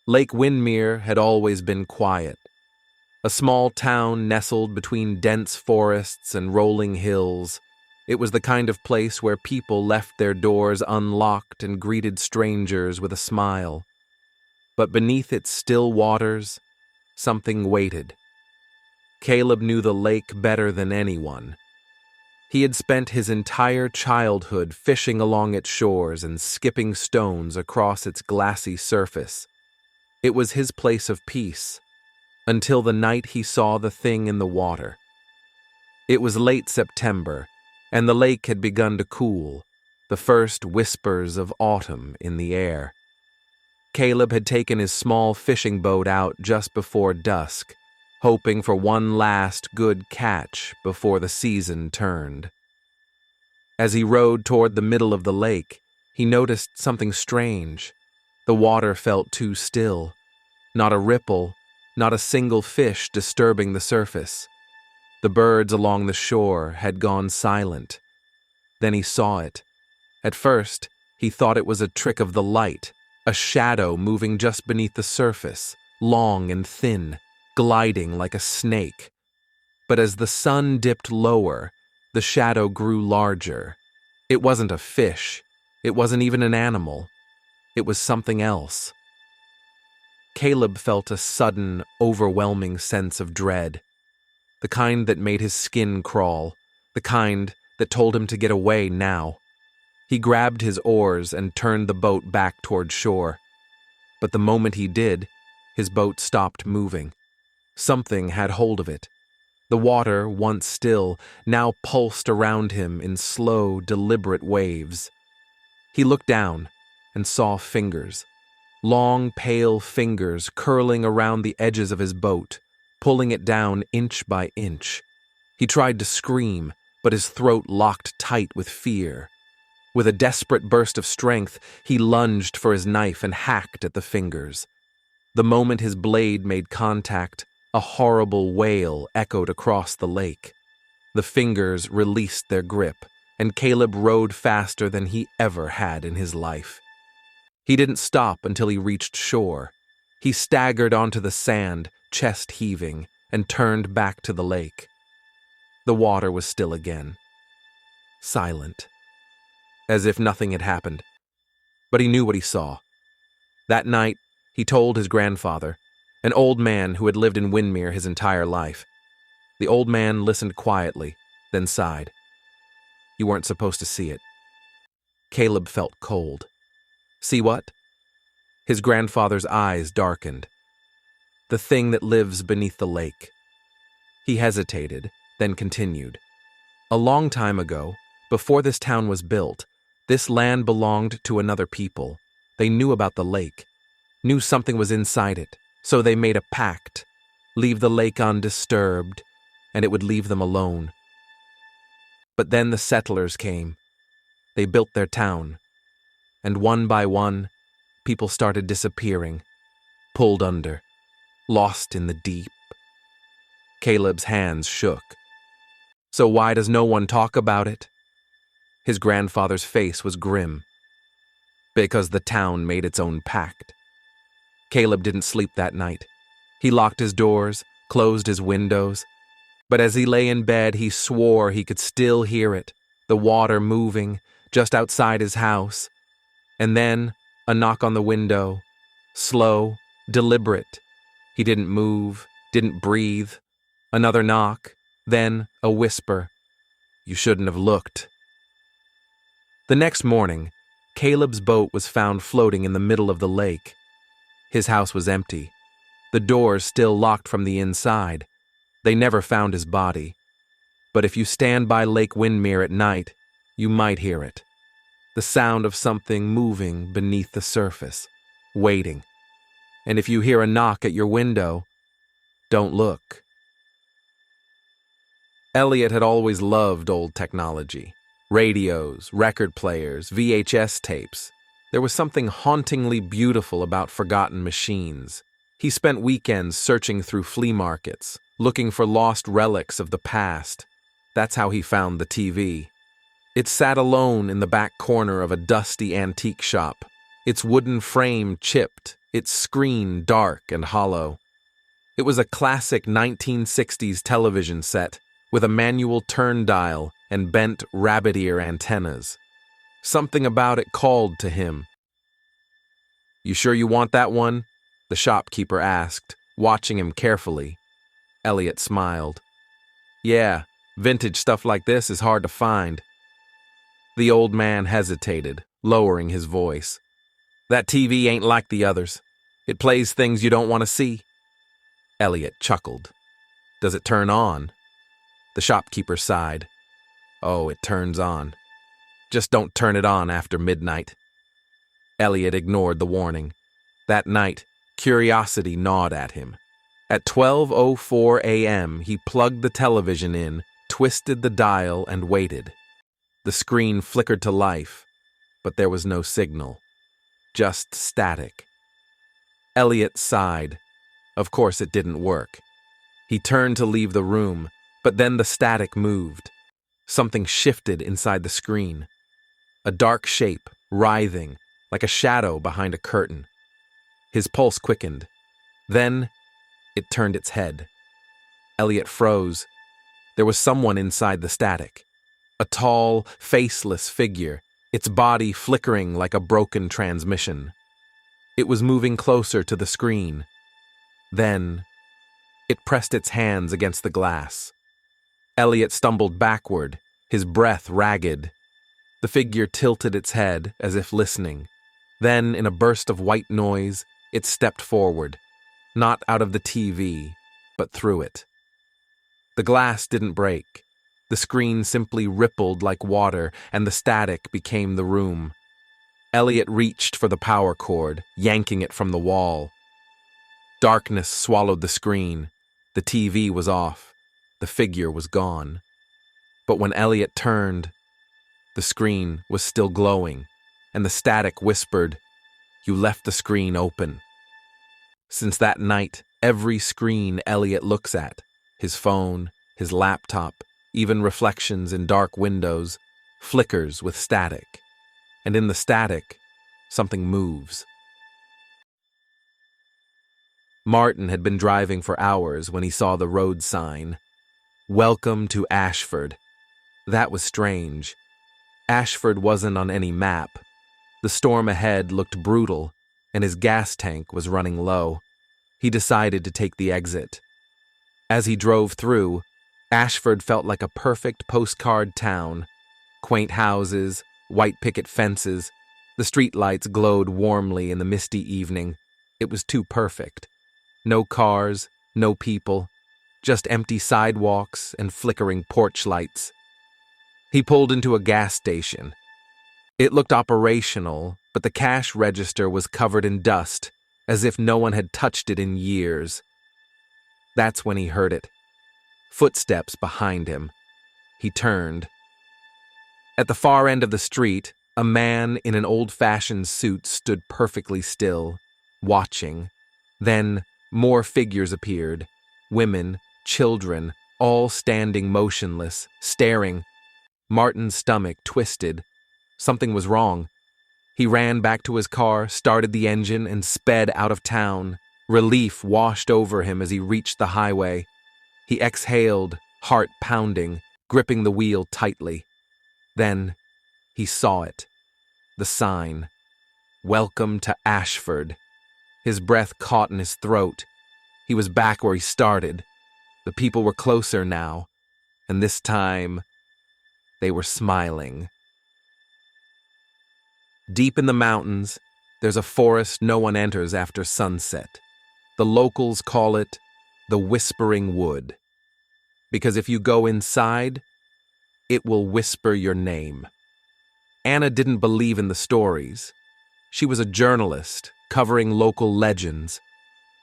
Lake Windermere had always been quiet, a small town nestled between dense forests and rolling hills. It was the kind of place where people left their doors unlocked and greeted strangers with a smile. But beneath its still waters, something waited. Caleb knew the lake better than anyone. He had spent his entire childhood fishing along its shores and skipping stones across its glassy surface. It was his place of peace, until the night he saw the thing in the water. It was late September, and the lake had begun to cool, the first whispers of autumn in the air. Caleb had taken his small fishing boat out just before dusk, hoping for one last good catch before the season turned. As he rowed toward the middle of the lake, he noticed something strange. The water felt too still. Not a ripple, not a single fish disturbing the surface. The birds along the shore had gone silent. Then he saw it. At first, he thought it was a trick of the light, a shadow moving just beneath the surface, long and thin, gliding like a snake. But as the sun dipped lower, the shadow grew larger. It wasn't a fish. It wasn't even an animal. It was something else. Caleb felt a sudden, overwhelming sense of dread. The kind that made his skin crawl, the kind that told him to get away now. He grabbed his oars and turned the boat back toward shore. But the moment he did, his boat stopped moving. Something had hold of it. The water, once still, now pulsed around him in slow, deliberate waves. He looked down and saw fingers. Long, pale fingers curling around the edges of his boat, pulling it down inch by inch. He tried to scream, but his throat locked tight with fear. With a desperate burst of strength, he lunged for his knife and hacked at the fingers. The moment his blade made contact, a horrible wail echoed across the lake. The fingers released their grip, and Caleb rowed faster than he ever had in his life. He didn't stop until he reached shore. He staggered onto the sand, chest heaving, and turned back to the lake. The water was still again. Silent. As if nothing had happened. But he knew what he saw. That night, he told his grandfather, an old man who had lived in Windermere his entire life. The old man listened quietly, then sighed. You weren't supposed to see it. Caleb felt cold. See what? His grandfather's eyes darkened. The thing that lives beneath the lake. He hesitated, then continued. A long time ago, before this town was built, this land belonged to another people. They knew about the lake, knew something was inside it, so they made a pact. Leave the lake undisturbed, and it would leave them alone. But then the settlers came. They built their town. And one by one, people started disappearing, pulled under, lost in the deep. Caleb's hands shook. So why does no one talk about it? His grandfather's face was grim. Because the town made its own pact. Caleb didn't sleep that night. He locked his doors, closed his windows. But as he lay in bed, he swore he could still hear it, the water moving, just outside his house. And then, a knock on the window, slow, deliberate. He didn't move, didn't breathe. Another knock, then a whisper. You shouldn't have looked. The next morning, Caleb's boat was found floating in the middle of the lake. His house was empty, the doors still locked from the inside. They never found his body. But if you stand by Lake Windermere at night, you might hear it. The sound of something moving beneath the surface, waiting. And if you hear a knock at your window, don't look. Elliot had always loved old technology. Radios, record players, VHS tapes. There was something hauntingly beautiful about forgotten machines. He spent weekends searching through flea markets, looking for lost relics of the past. That's how he found the TV. It sat alone in the back corner of a dusty antique shop, its wooden frame chipped, its screen dark and hollow. It was a classic 1960s television set with a manual turn dial and bent rabbit ear antennas. Something about it called to him. "You sure you want that one?" the shopkeeper asked, watching him carefully. Elliot smiled. "Yeah, vintage stuff like this is hard to find." The old man hesitated, lowering his voice. "That TV ain't like the others. It plays things you don't want to see." Elliot chuckled. "Does it turn on?" The shopkeeper sighed. "Oh, it turns on. Just don't turn it on after midnight." Elliot ignored the warning. That night, curiosity gnawed at him. At 12:04 a.m., he plugged the television in, twisted the dial, and waited. The screen flickered to life, but there was no signal. Just static. Elliot sighed. Of course it didn't work. He turned to leave the room, but then the static moved. Something shifted inside the screen. A dark shape, writhing, like a shadow behind a curtain. His pulse quickened. Then, it turned its head. Elliot froze. There was someone inside the static. A tall, faceless figure, its body flickering like a broken transmission. It was moving closer to the screen. Then, it pressed its hands against the glass. Elliot stumbled backward, his breath ragged. The figure tilted its head as if listening. Then, in a burst of white noise, it stepped forward, not out of the TV, but through it. The glass didn't break. The screen simply rippled like water, and the static became the room. Elliot reached for the power cord, yanking it from the wall. Darkness swallowed the screen. The TV was off. The figure was gone. But when Elliot turned, the screen was still glowing, and the static whispered, "You left the screen open." Since that night, every screen Elliot looks at, his phone, his laptop, even reflections in dark windows, flickers with static. And in the static, something moves. Martin had been driving for hours when he saw the road sign. "Welcome to Ashford." That was strange. Ashford wasn't on any map. The storm ahead looked brutal, and his gas tank was running low. He decided to take the exit. As he drove through, Ashford felt like a perfect postcard town. Quaint houses, white picket fences. The streetlights glowed warmly in the misty evening. It was too perfect. No cars, no people, just empty sidewalks and flickering porch lights. He pulled into a gas station. It looked operational, but the cash register was covered in dust, as if no one had touched it in years. That's when he heard it. Footsteps behind him. He turned. At the far end of the street, a man in an old-fashioned suit stood perfectly still, watching. Then more figures appeared. Women, children, all standing motionless, staring. Martin's stomach twisted. Something was wrong. He ran back to his car, started the engine, and sped out of town. Relief washed over him as he reached the highway. He exhaled, heart pounding, gripping the wheel tightly. Then he saw it. The sign. "Welcome to Ashford." His breath caught in his throat. He was back where he started. The people were closer now, and this time they were smiling. Deep in the mountains, there's a forest no one enters after sunset. The locals call it the Whispering Wood. Because if you go inside, it will whisper your name. Anna didn't believe in the stories. She was a journalist, covering local legends.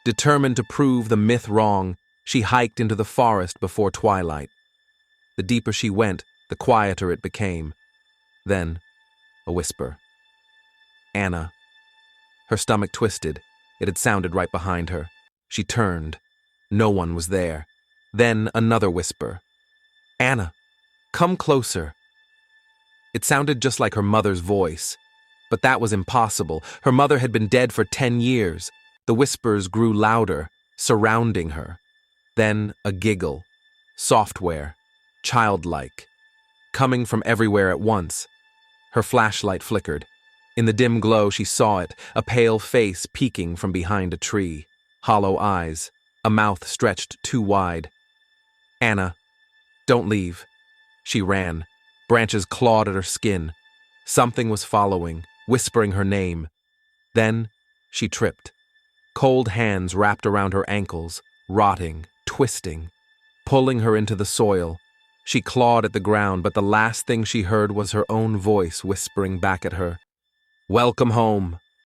Determined to prove the myth wrong, she hiked into the forest before twilight. The deeper she went, the quieter it became. Then, a whisper. "Anna." Her stomach twisted. It had sounded right behind her. She turned. No one was there. Then another whisper. "Anna, come closer." It sounded just like her mother's voice. But that was impossible. Her mother had been dead for 10 years. The whispers grew louder, surrounding her. Then a giggle, software, childlike, coming from everywhere at once. Her flashlight flickered. In the dim glow, she saw it, a pale face peeking from behind a tree, hollow eyes, a mouth stretched too wide. "Anna, don't leave." She ran. Branches clawed at her skin. Something was following, whispering her name. Then she tripped. Cold hands wrapped around her ankles, rotting, twisting, pulling her into the soil. She clawed at the ground, but the last thing she heard was her own voice whispering back at her. "Welcome home."